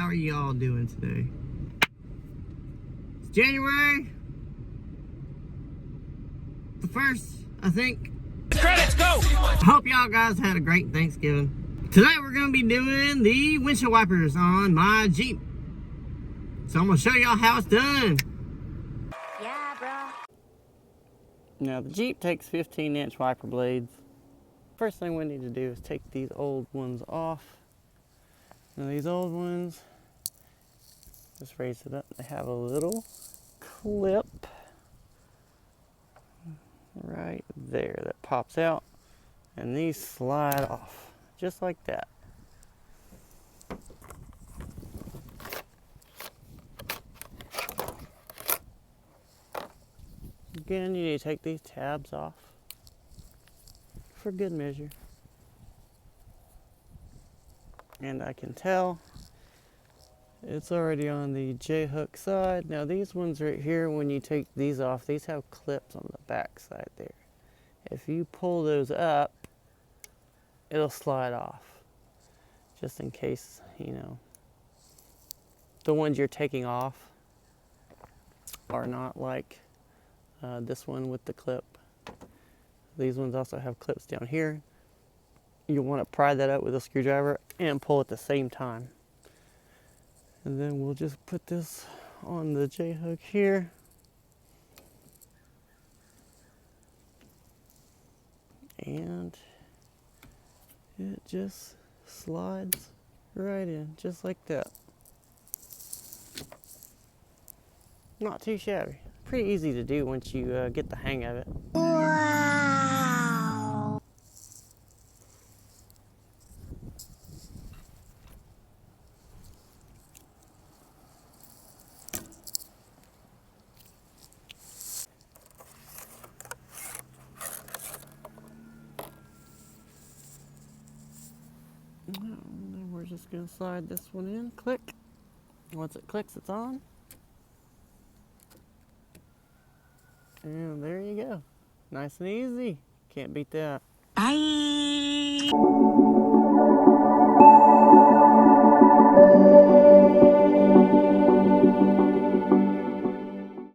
how are y'all doing today? It's January the 1st, I think. Credits, go! I hope y'all guys had a great Thanksgiving. Today we're going to be doing the windshield wipers on my Jeep. So I'm going to show y'all how it's done. Yeah, bro. Now the Jeep takes 15-inch wiper blades. First thing we need to do is take these old ones off. Now these old ones, just raise it up. They have a little clip right there that pops out, and these slide off just like that. Again, you need to take these tabs off for good measure. And I can tell it's already on the J-hook side. Now these ones right here, when you take these off, these have clips on the back side there. If you pull those up, it'll slide off. Just in case, you know, the ones you're taking off are not like this one with the clip. These ones also have clips down here. You'll want to pry that up with a screwdriver and pull at the same time. And then we'll just put this on the J-hook here. And it just slides right in, just like that. Not too shabby. Pretty easy to do once you get the hang of it. Wow. And then we're just going to slide this one in. Click. Once it clicks, it's on. And there you go. Nice and easy. Can't beat that. Bye.